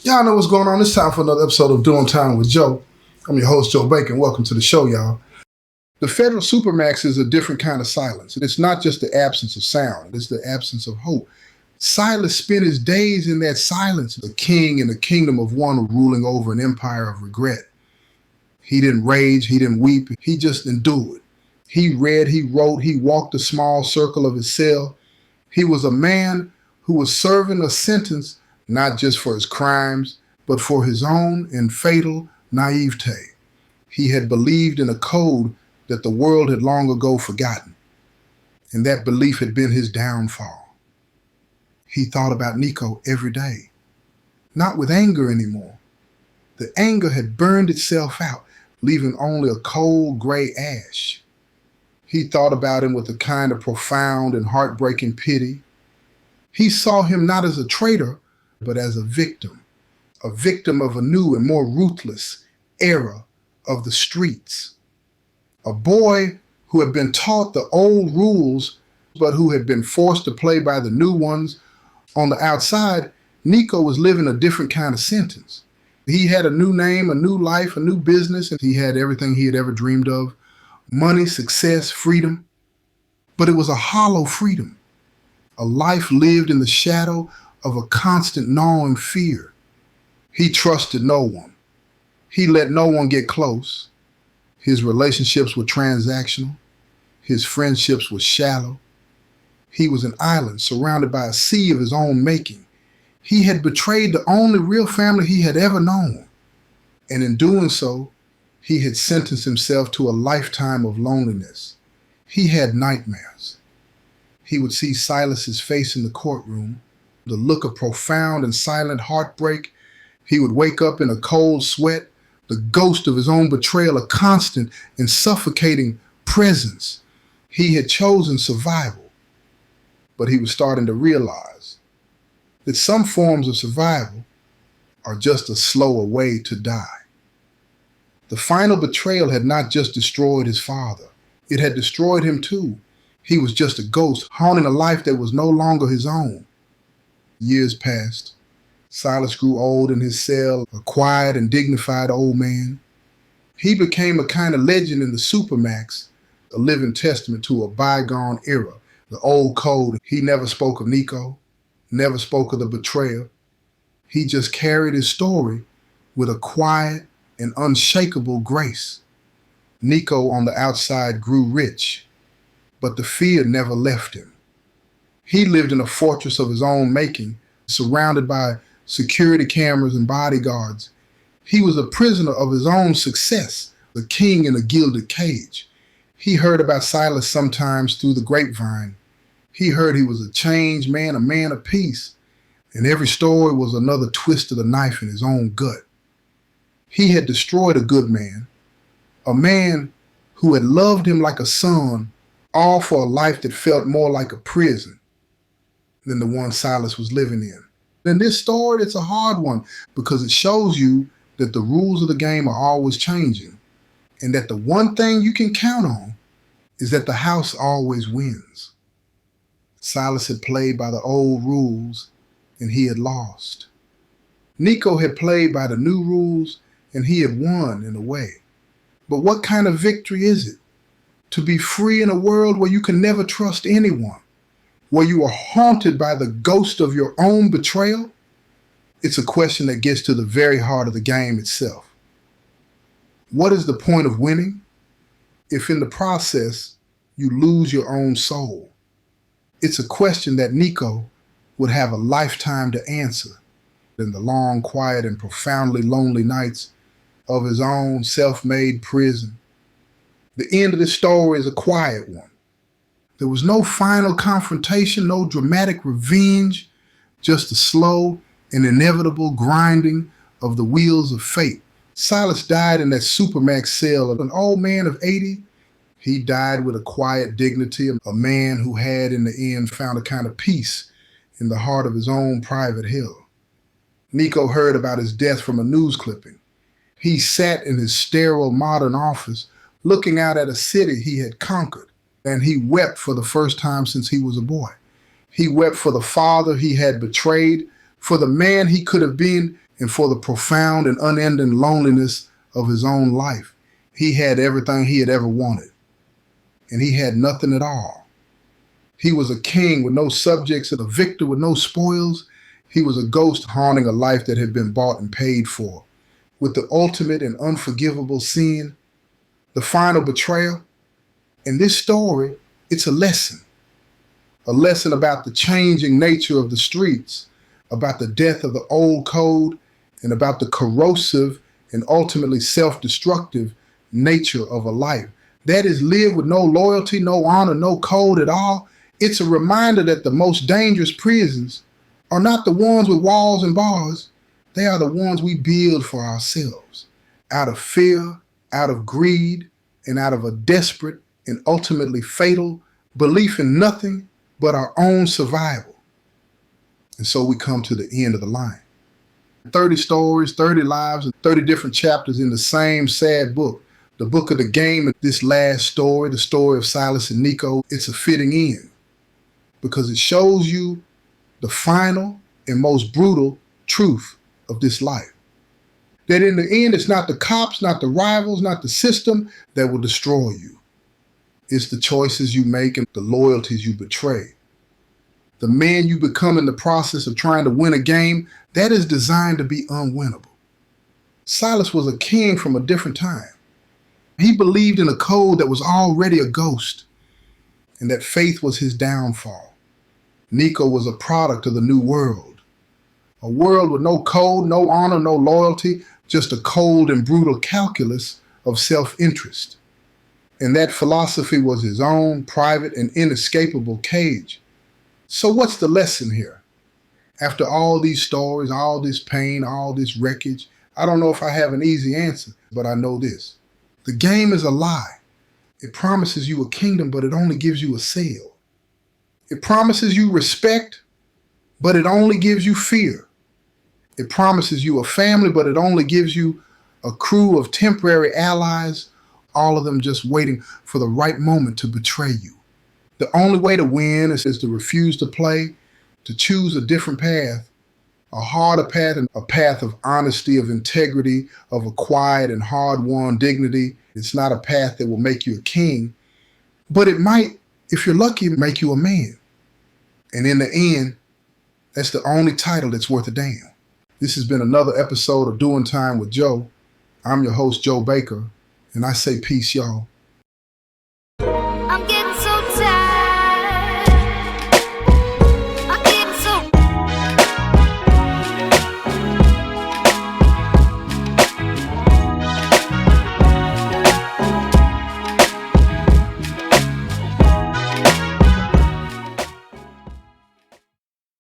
Y'all know what's going on. It's time for another episode of Doing Time with Joe. I'm your host, Joe Bacon. Welcome to the show, y'all. The federal supermax is a different kind of silence. It's not just the absence of sound. It's the absence of hope. Silas spent his days in that silence, the king in the kingdom of one ruling over an empire of regret. He didn't rage. He didn't weep. He just endured. He read, he wrote, he walked the small circle of his cell. He was a man who was serving a sentence not just for his crimes, but for his own and fatal naivete. He had believed in a code that the world had long ago forgotten, and that belief had been his downfall. He thought about Nico every day, not with anger anymore. The anger had burned itself out, leaving only a cold gray ash. He thought about him with a kind of profound and heartbreaking pity. He saw him not as a traitor, but as a victim of a new and more ruthless era of the streets. A boy who had been taught the old rules, but who had been forced to play by the new ones. On the outside, Nico was living a different kind of sentence. He had a new name, a new life, a new business, and he had everything he had ever dreamed of. Money, success, freedom. But it was a hollow freedom. A life lived in the shadow of a constant gnawing fear. He trusted no one. He let no one get close. His relationships were transactional. His friendships were shallow. He was an island surrounded by a sea of his own making. He had betrayed the only real family he had ever known. And in doing so, he had sentenced himself to a lifetime of loneliness. He had nightmares. He would see Silas's face in the courtroom, the look of profound and silent heartbreak. He would wake up in a cold sweat, the ghost of his own betrayal, a constant and suffocating presence. He had chosen survival, but he was starting to realize that some forms of survival are just a slower way to die. The final betrayal had not just destroyed his father, it had destroyed him too. He was just a ghost haunting a life that was no longer his own. Years passed. Silas grew old in his cell, a quiet and dignified old man. He became a kind of legend in the supermax, a living testament to a bygone era, the old code. He never spoke of Nico, never spoke of the betrayal. He just carried his story with a quiet and unshakable grace. Nico on the outside grew rich, but the fear never left him. He lived in a fortress of his own making, surrounded by security cameras and bodyguards. He was a prisoner of his own success, the king in a gilded cage. He heard about Silas sometimes through the grapevine. He heard he was a changed man, a man of peace, and every story was another twist of the knife in his own gut. He had destroyed a good man, a man who had loved him like a son, all for a life that felt more like a prison than the one Silas was living in. And this story, it's a hard one because it shows you that the rules of the game are always changing, and that the one thing you can count on is that the house always wins. Silas had played by the old rules, and he had lost. Nico had played by the new rules, and he had won in a way. But what kind of victory is it? To be free in a world where you can never trust anyone, where you are haunted by the ghost of your own betrayal? It's a question that gets to the very heart of the game itself. What is the point of winning if in the process you lose your own soul? It's a question that Nico would have a lifetime to answer in the long, quiet, and profoundly lonely nights of his own self-made prison. The end of this story is a quiet one. There was no final confrontation, no dramatic revenge, just the slow and inevitable grinding of the wheels of fate. Silas died in that supermax cell, an old man of 80. He died with a quiet dignity, a man who had in the end found a kind of peace in the heart of his own private hell. Nico heard about his death from a news clipping. He sat in his sterile modern office looking out at a city he had conquered, and he wept for the first time since he was a boy. He wept for the father he had betrayed, for the man he could have been and for the profound and unending loneliness of his own life. He had everything he had ever wanted, and he had nothing at all. He was a king with no subjects and a victor with no spoils. He was a ghost haunting a life that had been bought and paid for. With the ultimate and unforgivable sin, the final betrayal. In this story, it's a lesson about the changing nature of the streets, about the death of the old code, and about the corrosive and ultimately self-destructive nature of a life. That is, live with no loyalty, no honor, no code at all. It's a reminder that the most dangerous prisons are not the ones with walls and bars. They are the ones we build for ourselves, out of fear, out of greed, and out of a desperate and ultimately fatal belief in nothing but our own survival. And so we come to the end of the line. 30 stories, 30 lives, and 30 different chapters in the same sad book. The book of the game, this last story, the story of Silas and Nico, it's a fitting end because it shows you the final and most brutal truth of this life. That in the end, it's not the cops, not the rivals, not the system that will destroy you. It's the choices you make and the loyalties you betray. The man you become in the process of trying to win a game, that is designed to be unwinnable. Silas was a king from a different time. He believed in a code that was already a ghost, and that faith was his downfall. Nico was a product of the new world. A world with no code, no honor, no loyalty, just a cold and brutal calculus of self-interest. And that philosophy was his own private and inescapable cage. So what's the lesson here? After all these stories, all this pain, all this wreckage, I don't know if I have an easy answer, but I know this. The game is a lie. It promises you a kingdom, but it only gives you a cell. It promises you respect, but it only gives you fear. It promises you a family, but it only gives you a crew of temporary allies, all of them just waiting for the right moment to betray you. The only way to win is to refuse to play, to choose a different path, a harder path, and a path of honesty, of integrity, of a quiet and hard-won dignity. It's not a path that will make you a king, but it might, if you're lucky, make you a man. And in the end, that's the only title that's worth a damn. This has been another episode of Doing Time with Joe. I'm your host, Joe Baker, and I say peace, y'all.